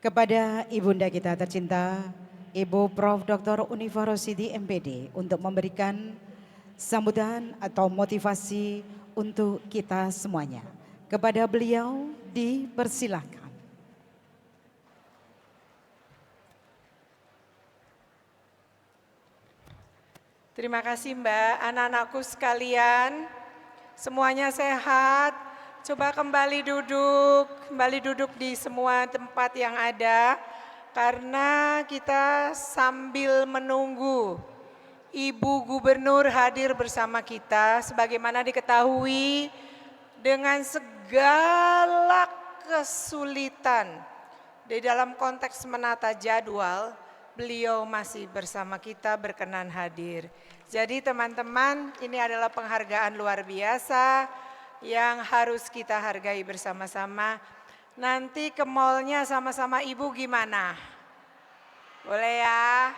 Kepada Ibunda kita tercinta, Ibu Prof. Dr. Unifa Rosidi MPD untuk memberikan sambutan atau motivasi untuk kita semuanya. Kepada beliau dipersilahkan. Terima kasih Mbak, anak-anakku sekalian, semuanya sehat. Coba kembali duduk di semua tempat yang ada. Karena kita sambil menunggu Ibu Gubernur hadir bersama kita. Sebagaimana diketahui dengan segala kesulitan di dalam konteks menata jadwal, beliau masih bersama kita berkenan hadir. Jadi teman-teman, ini adalah penghargaan luar biasa yang harus kita hargai bersama-sama. Nanti ke mallnya sama-sama Ibu gimana? Boleh ya?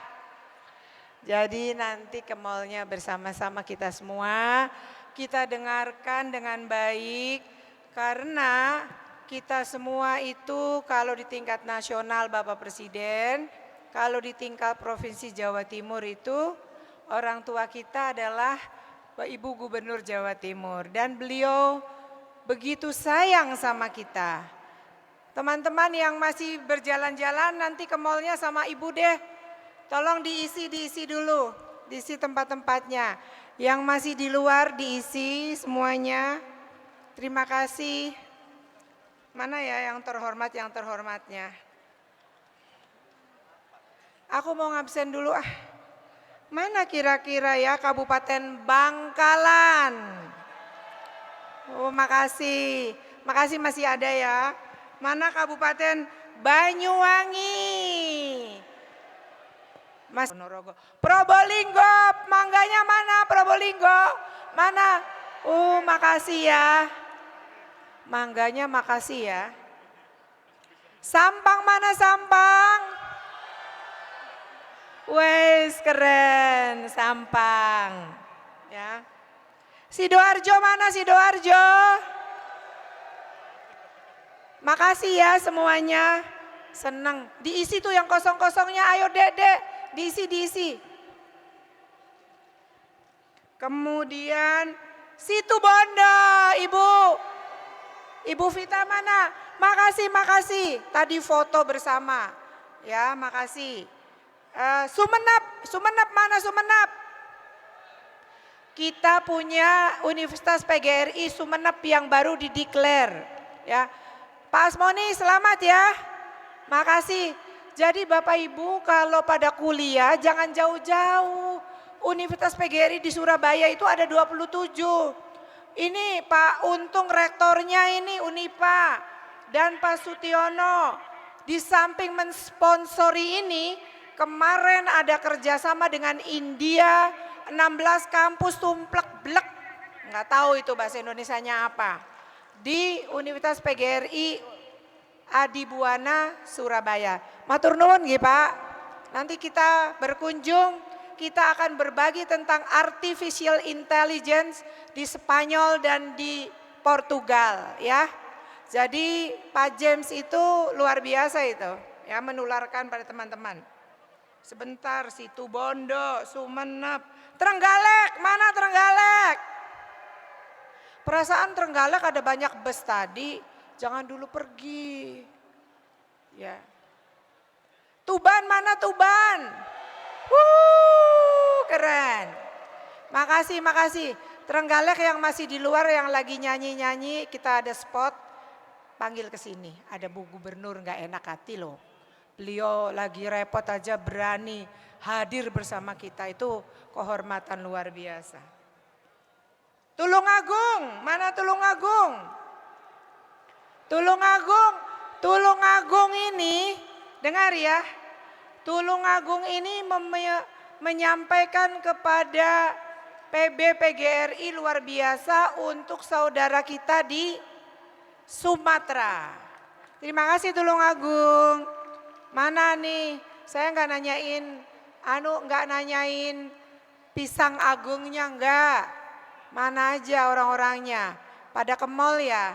Jadi nanti ke mallnya bersama-sama kita semua. Kita dengarkan dengan baik karena kita semua itu kalau di tingkat nasional Bapak Presiden, kalau di tingkat Provinsi Jawa Timur itu orang tua kita adalah Ibu Gubernur Jawa Timur dan beliau begitu sayang sama kita. Teman-teman yang masih berjalan-jalan nanti ke mallnya sama Ibu deh. Tolong diisi dulu, diisi tempat-tempatnya. Yang masih di luar diisi semuanya. Terima kasih. Mana ya yang terhormatnya? Aku mau ngabsen dulu ah. Mana kira-kira ya Kabupaten Bangkalan? Oh makasih, makasih masih ada ya. Mana Kabupaten Banyuwangi? Mas Ponorogo. Probolinggo, mangganya mana Probolinggo? Mana? Makasih ya. Mangganya makasih ya. Sampang mana Sampang? Wes keren Sampang. Ya. Sidoarjo mana Sidoarjo? Makasih ya semuanya. Senang. Diisi tuh yang kosong-kosongnya. Ayo Dek. Diisi. Kemudian Situbondo, Ibu Vita mana? Makasih. Tadi foto bersama. Ya, makasih. Sumenep mana Sumenep? Kita punya Universitas PGRI Sumenep yang baru dideklar. Ya. Pak Asmoni selamat ya. Makasih. Jadi Bapak Ibu kalau pada kuliah jangan jauh-jauh. Universitas PGRI di Surabaya itu ada 27. Ini Pak Untung rektornya ini Unipa dan Pak Sutiono. Di samping mensponsori ini kemarin ada kerjasama dengan India 16 kampus tumplek-blek. Nggak tahu itu bahasa Indonesianya apa. Di Universitas PGRI Adibuana Surabaya. Matur nuwun nggih Pak. Nanti kita berkunjung, kita akan berbagi tentang artificial intelligence di Spanyol dan di Portugal ya. Jadi Pak James itu luar biasa itu ya menularkan pada teman-teman. Sebentar Situbondo, Sumenep, Trenggalek, mana Trenggalek? Perasaan Trenggalek ada banyak bus tadi. Jangan dulu pergi. Ya. Tuban mana Tuban? Keren. Makasih. Trenggalek yang masih di luar yang lagi nyanyi-nyanyi, kita ada spot. Panggil ke sini. Ada Bu Gubernur nggak enak hati loh. Beliau lagi repot aja berani hadir bersama kita. Itu kehormatan luar biasa. Tulungagung, mana Tulungagung? Tulungagung ini, dengar ya, Tulungagung ini menyampaikan kepada PB PGRI luar biasa untuk saudara kita di Sumatera. Terima kasih Tulungagung. Mana nih, saya nggak nanyain pisang agungnya enggak. Mana aja orang-orangnya, pada ke mall ya.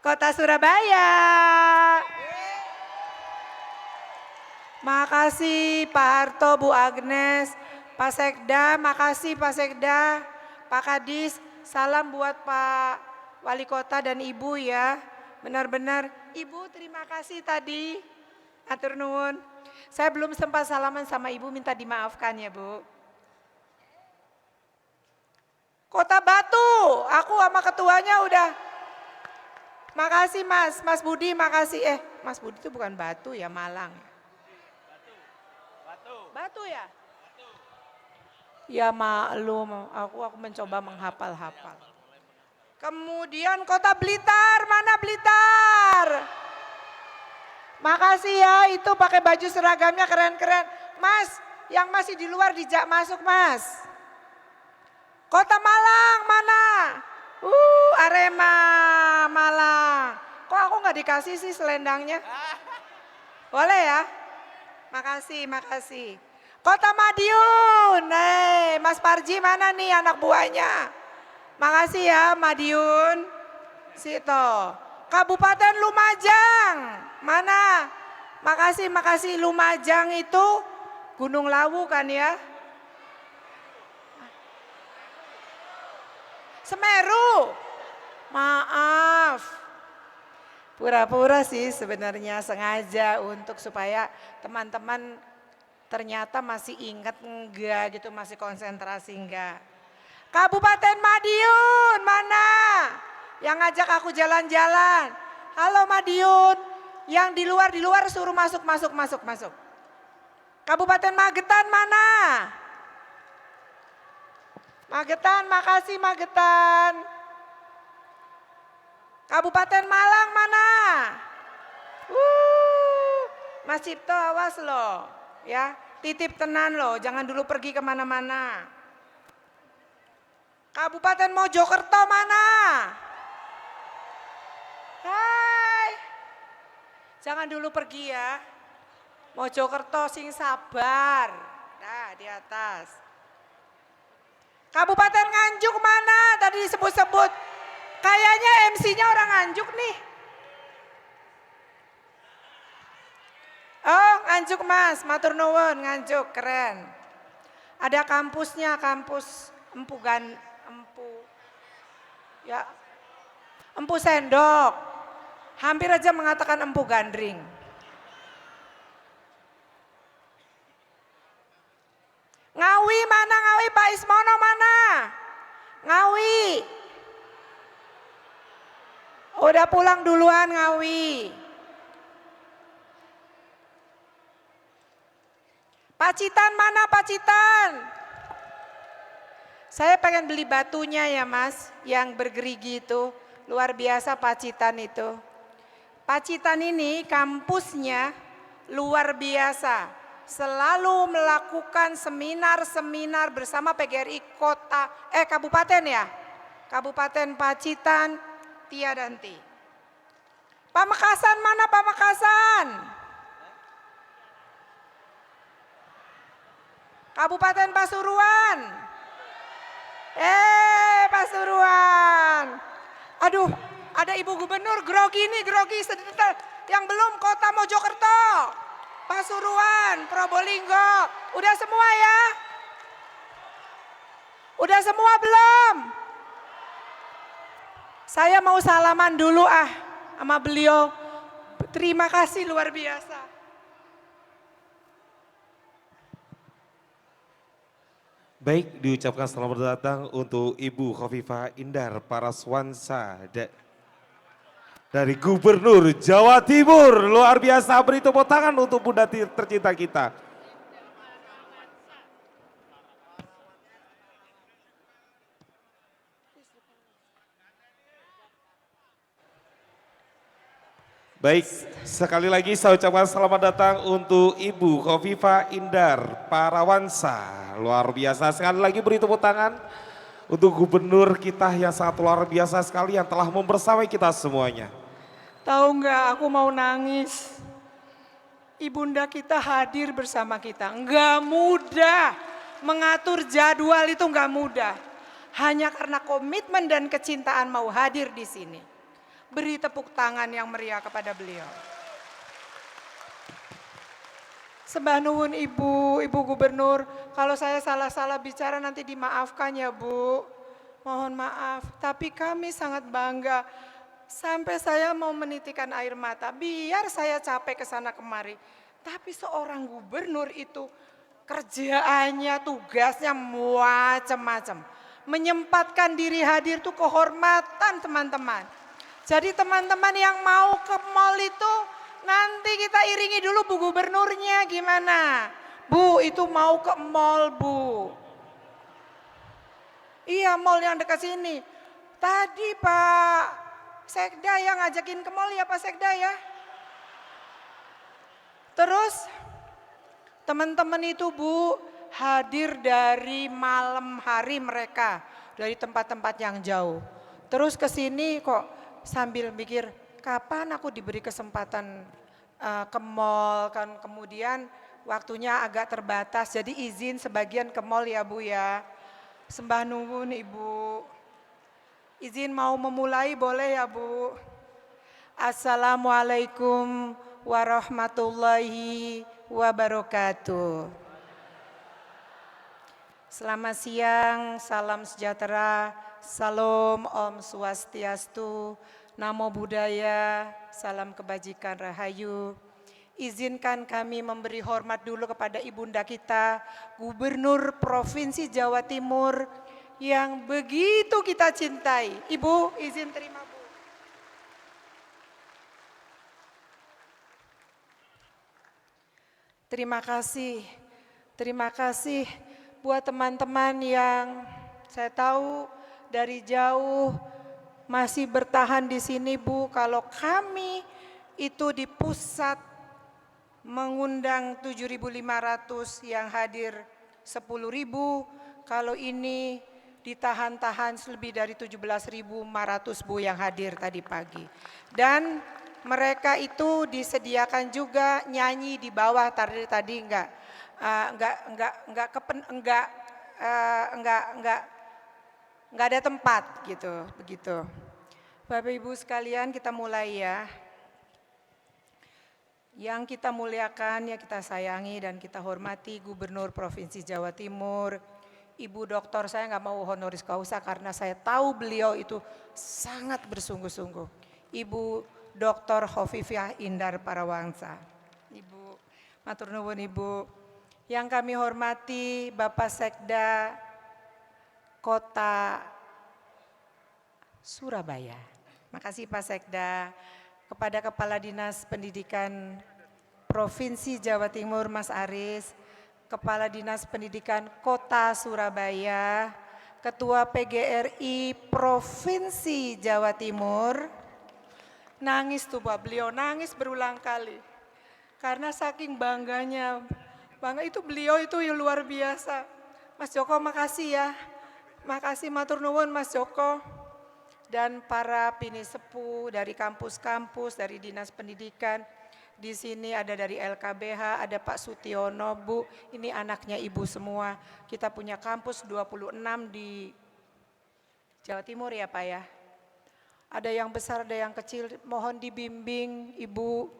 Kota Surabaya. Makasih Pak Harto, Bu Agnes, Pak Sekda, makasih Pak Sekda, Pak Kadis, salam buat Pak Wali Kota dan Ibu ya. Benar-benar, Ibu terima kasih tadi, atur nuwun. Saya belum sempat salaman sama Ibu, minta dimaafkan ya Bu. Kota Batu, aku sama ketuanya udah. Makasih Mas Budi, makasih. Mas Budi itu bukan Batu ya, Malang. Batu ya? Ya maklum, aku mencoba menghafal-hafal. Kemudian Kota Blitar, mana Blitar? Makasih ya, itu pakai baju seragamnya keren-keren. Mas, yang masih di luar dijak masuk Mas. Kota Malang mana? Arema Malang. Kok aku nggak dikasih sih selendangnya? Boleh ya? Makasih. Kota Madiun, Mas Parji mana nih anak buahnya? Makasih ya Madiun, Sito. Kabupaten Lumajang, mana? Makasih Lumajang itu Gunung Lawu kan ya? Semeru, maaf. Pura-pura sih sebenarnya sengaja untuk supaya teman-teman ternyata masih ingat enggak gitu, masih konsentrasi enggak. Kabupaten Madiun mana? Yang ngajak aku jalan-jalan. Halo Madiun, yang di luar suruh masuk. Kabupaten Magetan mana? Magetan, makasih Magetan. Kabupaten Malang mana? Mas Cipto awas loh, ya titip tenan loh, jangan dulu pergi kemana-mana. Kabupaten Mojokerto mana? Hai, jangan dulu pergi ya. Mojokerto sing sabar, nah di atas. Kabupaten Nganjuk mana? Tadi disebut-sebut. Kayaknya MC-nya orang Nganjuk nih. Oh Nganjuk Mas, matur nuwun Nganjuk, keren. Ada kampusnya, kampus Empu Sendok. Hampir aja mengatakan Empu Gandring. Ngawi mana Ngawi, Pak Ismono mana? Ngawi. Udah pulang duluan Ngawi. Pacitan mana Pacitan? Saya pengen beli batunya ya Mas, yang bergerigi itu. Luar biasa Pacitan itu. Pacitan ini kampusnya luar biasa. Selalu melakukan seminar-seminar bersama PGRI Kabupaten ya. Kabupaten Pacitan, Tiadanti. Pamekasan mana Pamekasan? Kabupaten Pasuruan. Pasuruan. Aduh, ada Ibu Gubernur grogi sebentar. Yang belum Kota Mojokerto, Pasuruan, Probolinggo. Udah semua ya? Udah semua belum? Saya mau salaman dulu sama beliau. Terima kasih luar biasa. Baik, diucapkan selamat datang untuk Ibu Khofifah Indar Paraswansa dari Gubernur Jawa Timur. Luar biasa, beri tepuk tangan untuk Bunda tercinta kita. Baik, sekali lagi saya ucapkan selamat datang untuk Ibu Khofifah Indar Parawansa. Luar biasa, sekali lagi beri tepuk tangan untuk gubernur kita yang sangat luar biasa sekali yang telah membersamai kita semuanya. Tahu nggak, aku mau nangis. Ibunda kita hadir bersama kita. Nggak mudah, mengatur jadwal itu nggak mudah. Hanya karena komitmen dan kecintaan mau hadir di sini. Beri tepuk tangan yang meriah kepada beliau. Sembah nuwun Ibu, Ibu Gubernur, kalau saya salah-salah bicara nanti dimaafkan ya Bu. Mohon maaf, tapi kami sangat bangga. Sampai saya mau menitikan air mata, biar saya capek ke sana kemari. Tapi seorang gubernur itu kerjaannya, tugasnya macam-macam. Menyempatkan diri hadir itu kehormatan teman-teman. Jadi teman-teman yang mau ke mall itu nanti kita iringi dulu Bu Gubernurnya gimana. Bu itu mau ke mall Bu. Iya mall yang dekat sini. Tadi Pak Sekda yang ngajakin ke mall ya Pak Sekda ya. Terus teman-teman itu Bu hadir dari malam hari mereka. Dari tempat-tempat yang jauh. Terus ke sini kok sambil mikir kapan aku diberi kesempatan ke mall kan, kemudian waktunya agak terbatas jadi izin sebagian ke mall ya Bu ya. Sembah nuwun Ibu. Izin mau memulai boleh ya Bu. Assalamualaikum warahmatullahi wabarakatuh. Selamat siang, salam sejahtera, salam Om Swastiastu, Namo Buddhaya, salam kebajikan rahayu. Izinkan kami memberi hormat dulu kepada ibunda kita, Gubernur Provinsi Jawa Timur yang begitu kita cintai. Ibu izin terima Bu. Terima kasih buat teman-teman yang saya tahu dari jauh masih bertahan di sini Bu. Kalau kami itu di pusat mengundang 7.500 yang hadir 10.000, kalau ini ditahan-tahan lebih dari 17.500 Bu yang hadir tadi pagi. Dan mereka itu disediakan juga nyanyi di bawah tadi enggak ada tempat gitu, begitu. Bapak Ibu sekalian kita mulai ya. Yang kita muliakan, ya kita sayangi dan kita hormati Gubernur Provinsi Jawa Timur, Ibu Doktor, saya nggak mau honoris causa karena saya tahu beliau itu sangat bersungguh-sungguh. Ibu Doktor Hovifah Indar Parawansa. Ibu, matur nuwun Ibu. Yang kami hormati Bapak Sekda Kota Surabaya. Makasih Pak Sekda. Kepada Kepala Dinas Pendidikan Provinsi Jawa Timur Mas Aris, Kepala Dinas Pendidikan Kota Surabaya, Ketua PGRI Provinsi Jawa Timur. Nangis tuh Pak, beliau nangis berulang kali. Karena saking bangganya, bangga itu beliau itu yang luar biasa. Mas Joko makasih ya, makasih matur nuwun Mas Joko. Dan para pinisepuh dari kampus-kampus, dari Dinas Pendidikan. Di sini ada dari LKBH, ada Pak Sutiono, Bu. Ini anaknya Ibu semua. Kita punya kampus 26 di Jawa Timur ya Pak ya. Ada yang besar, ada yang kecil. Mohon dibimbing Ibu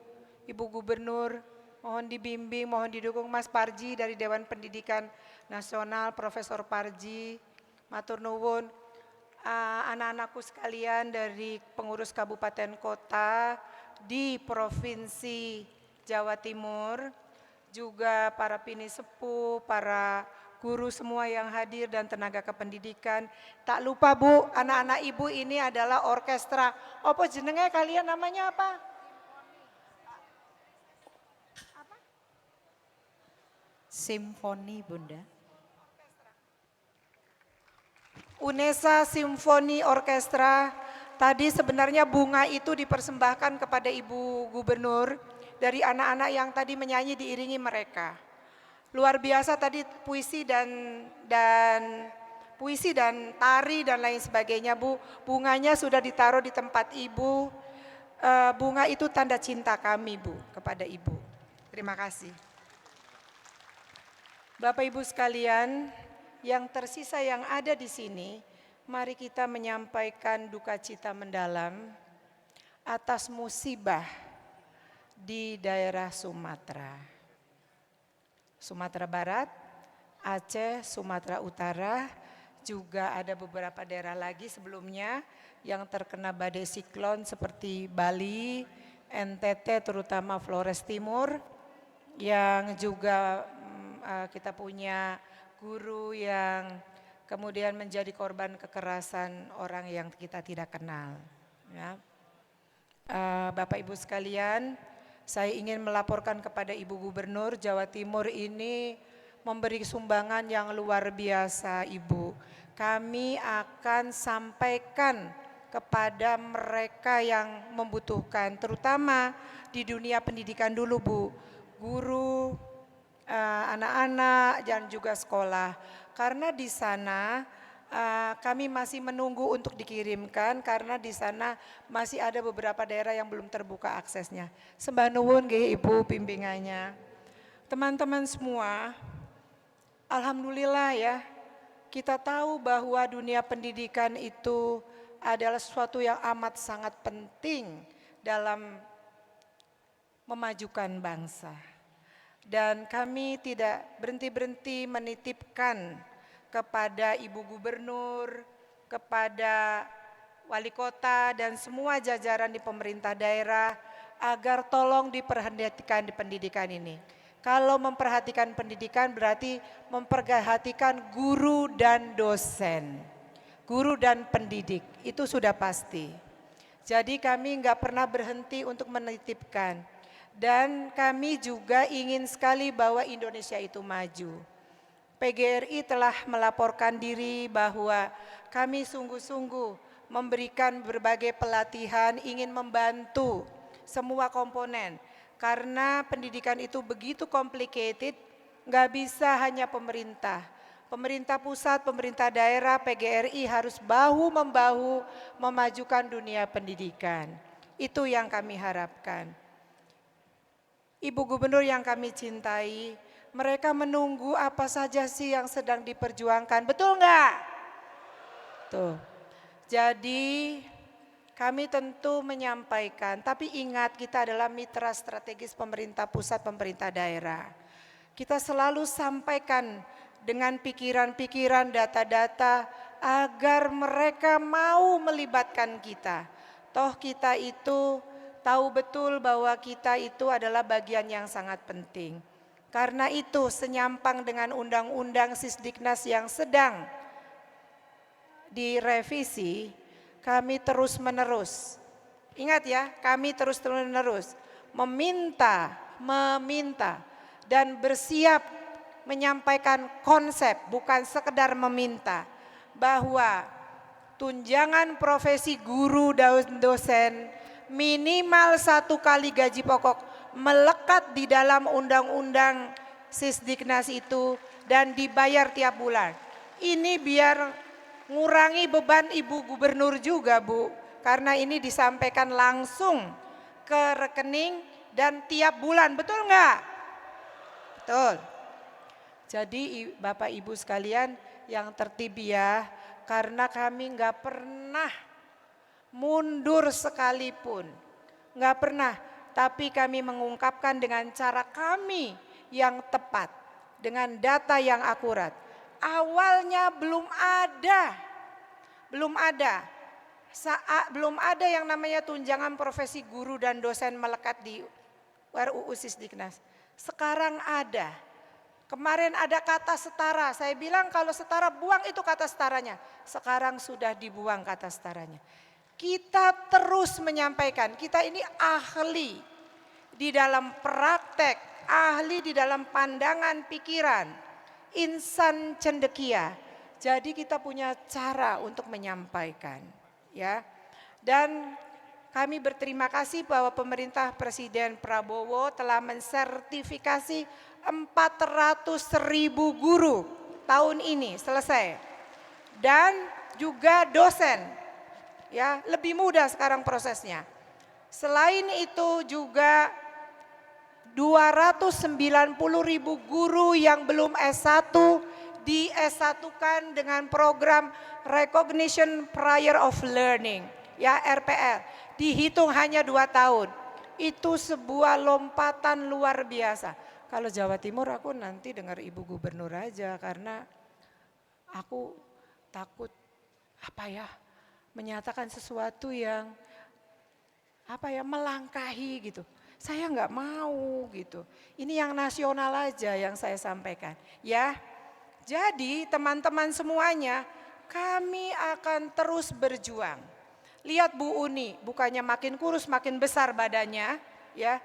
Gubernur. Mohon dibimbing, mohon didukung Mas Parji dari Dewan Pendidikan Nasional, Profesor Parji. Matur nuwun. Anak-anakku sekalian dari pengurus kabupaten kota di Provinsi Jawa Timur, juga para pinisepuh, para guru semua yang hadir dan tenaga kependidikan. Tak lupa Bu, anak-anak Ibu ini adalah orkestra. Apa jenenge kalian namanya apa? Simfoni Bunda. Unesa Simfoni Orkestra. Tadi sebenarnya bunga itu dipersembahkan kepada Ibu Gubernur dari anak-anak yang tadi menyanyi diiringi mereka. Luar biasa tadi puisi dan tari dan lain sebagainya Bu. Bunganya sudah ditaruh di tempat Ibu. Bunga itu tanda cinta kami Bu kepada Ibu. Terima kasih. Bapak Ibu sekalian, yang tersisa yang ada di sini, mari kita menyampaikan duka cita mendalam atas musibah di daerah Sumatera. Sumatera Barat, Aceh, Sumatera Utara, juga ada beberapa daerah lagi sebelumnya yang terkena badai siklon seperti Bali, NTT terutama Flores Timur, yang juga kita punya guru yang kemudian menjadi korban kekerasan orang yang kita tidak kenal. Ya. Bapak Ibu sekalian, saya ingin melaporkan kepada Ibu Gubernur Jawa Timur ini memberi sumbangan yang luar biasa Ibu. Kami akan sampaikan kepada mereka yang membutuhkan, terutama di dunia pendidikan dulu Bu, guru, anak-anak dan juga sekolah. Karena di sana kami masih menunggu untuk dikirimkan karena di sana masih ada beberapa daerah yang belum terbuka aksesnya. Sembah nuwun nggih Ibu bimbingannya. Teman-teman semua, alhamdulillah ya, kita tahu bahwa dunia pendidikan itu adalah sesuatu yang amat sangat penting dalam memajukan bangsa. Dan kami tidak berhenti-berhenti menitipkan kepada Ibu Gubernur, kepada Wali Kota dan semua jajaran di pemerintah daerah agar tolong diperhatikan di pendidikan ini. Kalau memperhatikan pendidikan berarti memperhatikan guru dan dosen, guru dan pendidik, itu sudah pasti. Jadi kami nggak pernah berhenti untuk menitipkan. Dan kami juga ingin sekali bahwa Indonesia itu maju. PGRI telah melaporkan diri bahwa kami sungguh-sungguh memberikan berbagai pelatihan, ingin membantu semua komponen. Karena pendidikan itu begitu complicated, nggak bisa hanya pemerintah. Pemerintah pusat, pemerintah daerah, PGRI harus bahu-membahu memajukan dunia pendidikan. Itu yang kami harapkan. Ibu Gubernur yang kami cintai, mereka menunggu apa saja sih yang sedang diperjuangkan, betul enggak? Tuh. Jadi kami tentu menyampaikan, tapi ingat kita adalah mitra strategis pemerintah pusat, pemerintah daerah. Kita selalu sampaikan dengan pikiran-pikiran, data-data agar mereka mau melibatkan kita. Toh kita itu tahu betul bahwa kita itu adalah bagian yang sangat penting. Karena itu senyampang dengan undang-undang Sisdiknas yang sedang direvisi, kami terus menerus, ingat ya, kami terus menerus meminta dan bersiap menyampaikan konsep, bukan sekedar meminta, bahwa tunjangan profesi guru dan dosen minimal 1 kali gaji pokok melekat di dalam undang-undang Sisdiknas itu dan dibayar tiap bulan. Ini biar ngurangi beban Ibu Gubernur juga Bu, karena ini disampaikan langsung ke rekening dan tiap bulan, betul enggak? Betul. Jadi Bapak Ibu sekalian yang tertib ya, karena kami enggak pernah mundur sekalipun, enggak pernah, tapi kami mengungkapkan dengan cara kami yang tepat, dengan data yang akurat. Awalnya belum ada yang namanya tunjangan profesi guru dan dosen melekat di RUU Sisdiknas. Sekarang ada. Kemarin ada kata setara, saya bilang kalau setara buang itu kata setaranya. Sekarang sudah dibuang kata setaranya. Kita terus menyampaikan, kita ini ahli di dalam praktek, ahli di dalam pandangan pikiran, insan cendekia. Jadi kita punya cara untuk menyampaikan, ya. Dan kami berterima kasih bahwa pemerintah Presiden Prabowo telah mensertifikasi 400.000 guru tahun ini selesai. Dan juga dosen. Ya, lebih mudah sekarang prosesnya. Selain itu juga 290.000 guru yang belum S1 di S1-kan dengan program Recognition Prior of Learning, ya RPL. dihitung hanya 2 tahun. Itu sebuah lompatan luar biasa. Kalau Jawa Timur aku nanti dengar Ibu Gubernur aja karena aku takut menyatakan sesuatu yang melangkahi gitu. Saya nggak mau gitu. Ini yang nasional aja yang saya sampaikan. Ya, jadi teman-teman semuanya kami akan terus berjuang. Lihat Bu Uni, bukannya makin kurus makin besar badannya ya.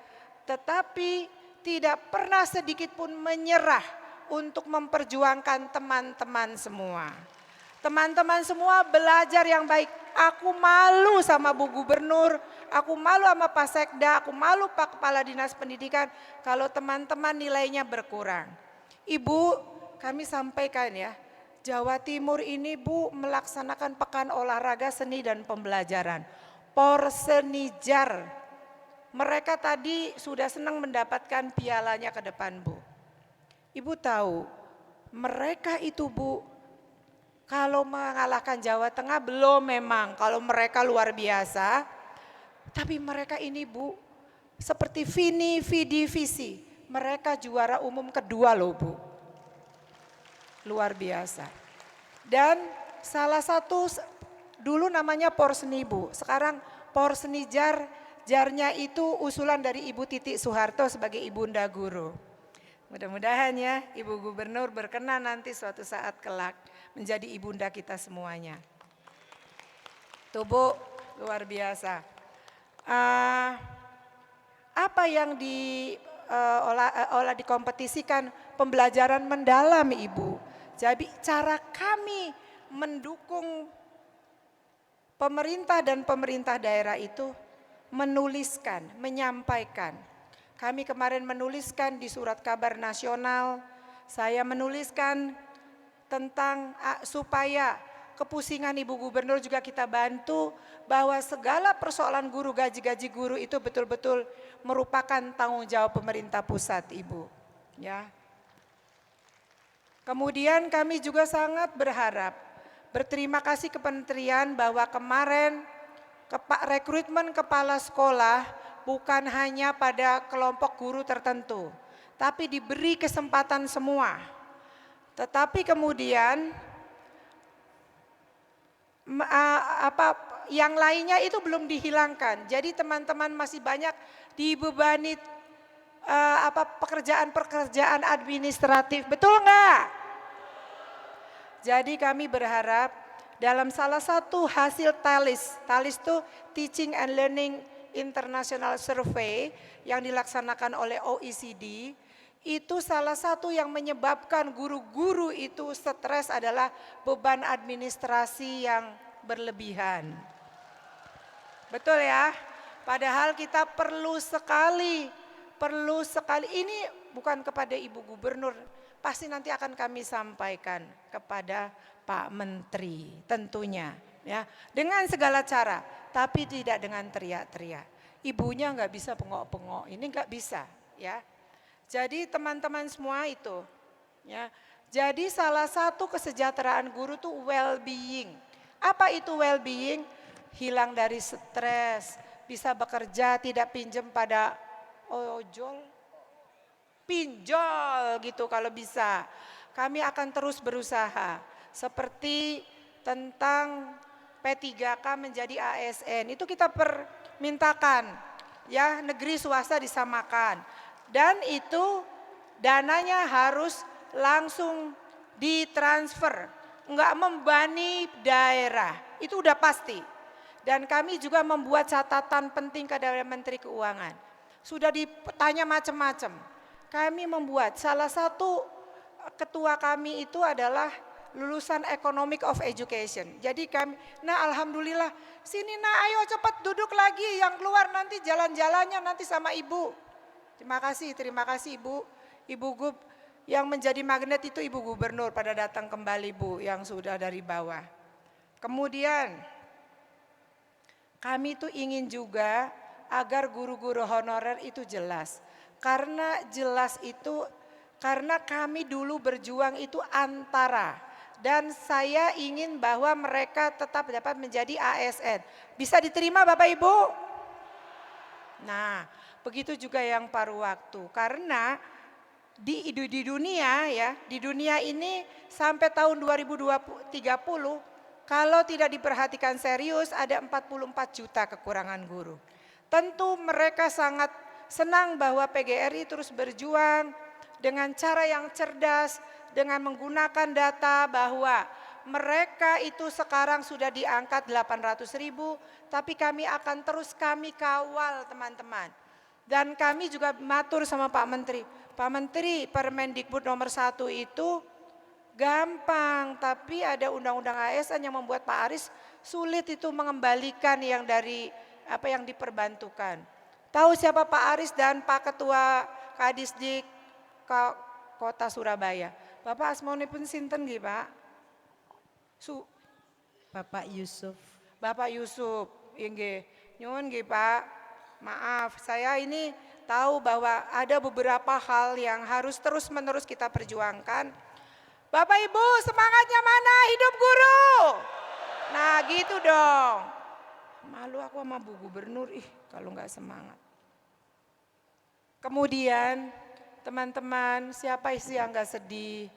Tetapi tidak pernah sedikit pun menyerah untuk memperjuangkan teman-teman semua. Teman-teman semua belajar yang baik. Aku malu sama Bu Gubernur, aku malu sama Pak Sekda, aku malu Pak Kepala Dinas Pendidikan kalau teman-teman nilainya berkurang. Ibu, kami sampaikan ya, Jawa Timur ini Bu melaksanakan pekan olahraga seni dan pembelajaran. Porsenijar. Mereka tadi sudah senang mendapatkan pialanya ke depan Bu. Ibu tahu, mereka itu Bu, kalau mengalahkan Jawa Tengah belum memang, kalau mereka luar biasa. Tapi mereka ini Bu, seperti Vini, Vidi, Visi. Mereka juara umum kedua loh Bu. Luar biasa. Dan salah satu dulu namanya Porseni Bu, sekarang Porsenijar, jarnya itu usulan dari Ibu Titik Soeharto sebagai ibunda guru. Mudah-mudahan ya Ibu Gubernur berkenan nanti suatu saat kelak menjadi ibunda kita semuanya. Tuh Bu, luar biasa. Apa yang dikompetisikan pembelajaran mendalam Ibu. Jadi cara kami mendukung pemerintah dan pemerintah daerah itu menuliskan, menyampaikan. Kami kemarin menuliskan di surat kabar nasional, saya menuliskan tentang supaya kepusingan Ibu Gubernur juga kita bantu bahwa segala persoalan guru, gaji-gaji guru itu betul-betul merupakan tanggung jawab pemerintah pusat Ibu. Ya. Kemudian kami juga sangat berterima kasih ke kementerian bahwa kemarin rekrutmen kepala sekolah bukan hanya pada kelompok guru tertentu, tapi diberi kesempatan semua. Tetapi kemudian yang lainnya itu belum dihilangkan. Jadi teman-teman masih banyak dibebani pekerjaan-pekerjaan administratif, betul enggak? Jadi kami berharap dalam salah satu hasil TALIS itu Teaching and Learning International Survey yang dilaksanakan oleh OECD, itu salah satu yang menyebabkan guru-guru itu stres adalah beban administrasi yang berlebihan. Betul ya? Padahal kita perlu sekali, ini bukan kepada Ibu Gubernur, pasti nanti akan kami sampaikan kepada Pak Menteri tentunya ya, dengan segala cara, tapi tidak dengan teriak-teriak. Ibunya nggak bisa pengok-pengok, ini nggak bisa ya. Jadi teman-teman semua itu ya. Jadi salah satu kesejahteraan guru itu well-being. Apa itu well-being? Hilang dari stres, bisa bekerja, tidak pinjam pada pinjol gitu kalau bisa. Kami akan terus berusaha seperti tentang P3K menjadi ASN. Itu kita permintakan ya, negeri swasta disamakan. Dan itu dananya harus langsung ditransfer, enggak membebani daerah. Itu udah pasti. Dan kami juga membuat catatan penting kepada Menteri Keuangan. Sudah ditanya macam-macam. Kami membuat, salah satu ketua kami itu adalah lulusan Economic of Education. Jadi kami, alhamdulillah, sini ayo cepat duduk lagi, yang keluar nanti jalan-jalannya nanti sama Ibu. Terima kasih Ibu Gub, yang menjadi magnet itu Ibu Gubernur pada datang kembali Bu, yang sudah dari bawah. Kemudian kami itu ingin juga agar guru-guru honorer itu jelas. Karena jelas itu, karena kami dulu berjuang itu antara, dan saya ingin bahwa mereka tetap dapat menjadi ASN. Bisa diterima Bapak Ibu? Nah, begitu juga yang paruh waktu. Karena di dunia ya, di dunia ini sampai tahun 2030 kalau tidak diperhatikan serius ada 44 juta kekurangan guru. Tentu mereka sangat senang bahwa PGRI terus berjuang dengan cara yang cerdas, dengan menggunakan data bahwa mereka itu sekarang sudah diangkat 800.000, tapi kami akan terus kami kawal teman-teman. Dan kami juga matur sama Pak Menteri. Pak Menteri, Permendikbud nomor 1 itu gampang, tapi ada undang-undang ASN yang membuat Pak Aris sulit itu mengembalikan yang dari apa yang diperbantukan. Tahu siapa Pak Aris dan Pak Ketua Kadisdik Kota Surabaya? Bapak asmaunipun sinten nggih, Pak? Bapak Yusuf. Bapak Yusuf, nggih. Nyuwun nggih, Pak. Maaf, saya ini tahu bahwa ada beberapa hal yang harus terus-menerus kita perjuangkan. Bapak Ibu, semangatnya mana? Hidup guru. Nah, gitu dong. Malu aku sama Bu Gubernur, kalau nggak semangat. Kemudian, teman-teman, siapa sih yang nggak sedih?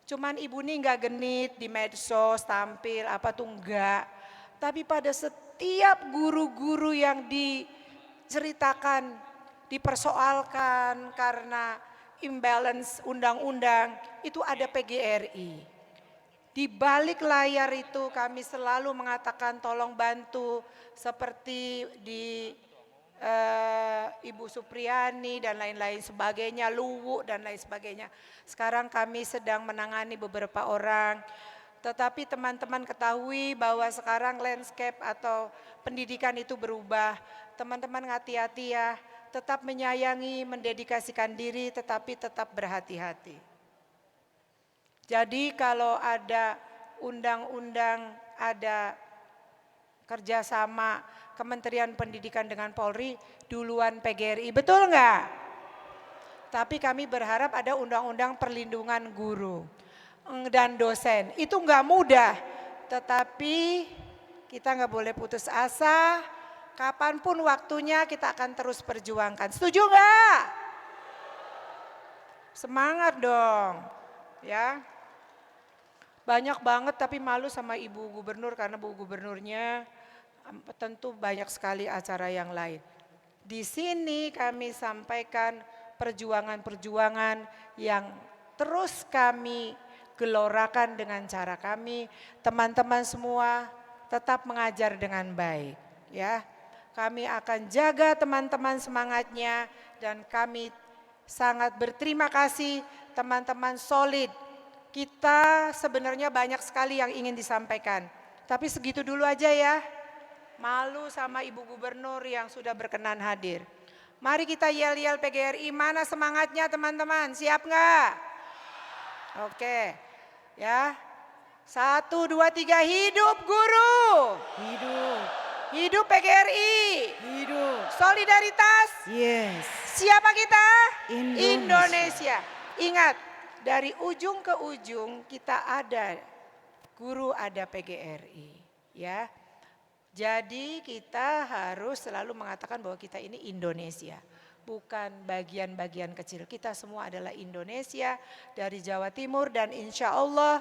Cuman ibu nih nggak genit di medsos, tampil, apa tuh enggak. Tapi pada setiap guru-guru yang diceritakan, dipersoalkan karena imbalance undang-undang, itu ada PGRI. Di balik layar itu kami selalu mengatakan tolong bantu seperti di Ibu Supriyani dan lain-lain sebagainya, Luwu dan lain sebagainya. Sekarang kami sedang menangani beberapa orang. Tetapi teman-teman ketahui bahwa sekarang landscape atau pendidikan itu berubah. Teman-teman hati-hati ya, tetap menyayangi, mendedikasikan diri tetapi tetap berhati-hati. Jadi kalau ada undang-undang, ada kerjasama Kementerian Pendidikan dengan Polri, duluan PGRI, betul enggak? Tapi kami berharap ada undang-undang perlindungan guru dan dosen. Itu enggak mudah, tetapi kita enggak boleh putus asa. Kapanpun waktunya kita akan terus perjuangkan. Setuju enggak? Semangat dong, ya. Banyak banget tapi malu sama Ibu Gubernur karena Bu Gubernurnya tentu banyak sekali acara yang lain. Di sini kami sampaikan perjuangan-perjuangan yang terus kami gelorakan dengan cara kami. Teman-teman semua tetap mengajar dengan baik, ya. Kami akan jaga teman-teman semangatnya dan kami sangat berterima kasih teman-teman solid. Kita sebenarnya banyak sekali yang ingin disampaikan. Tapi segitu dulu aja ya. Malu sama Ibu Gubernur yang sudah berkenan hadir. Mari kita yel-yel PGRI, mana semangatnya teman-teman, siap nggak? Oke, ya. 1, 2, 3, hidup guru. Hidup. Hidup PGRI. Hidup. Solidaritas. Yes. Siapa kita? Indonesia. Ingat, dari ujung ke ujung kita ada guru, ada PGRI, ya. Jadi kita harus selalu mengatakan bahwa kita ini Indonesia, bukan bagian-bagian kecil. Kita semua adalah Indonesia dari Jawa Timur dan insya Allah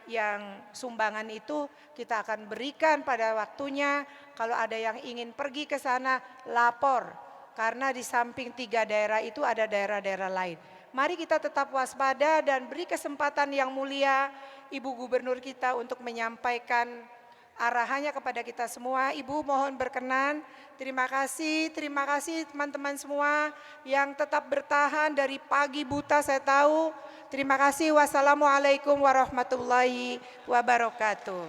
yang sumbangan itu kita akan berikan pada waktunya. Kalau ada yang ingin pergi ke sana, lapor. Karena di samping 3 daerah itu ada daerah-daerah lain. Mari kita tetap waspada dan beri kesempatan yang mulia Ibu Gubernur kita untuk menyampaikan arahannya kepada kita semua. Ibu mohon berkenan. Terima kasih teman-teman semua yang tetap bertahan dari pagi buta saya tahu. Terima kasih. Wassalamualaikum warahmatullahi wabarakatuh.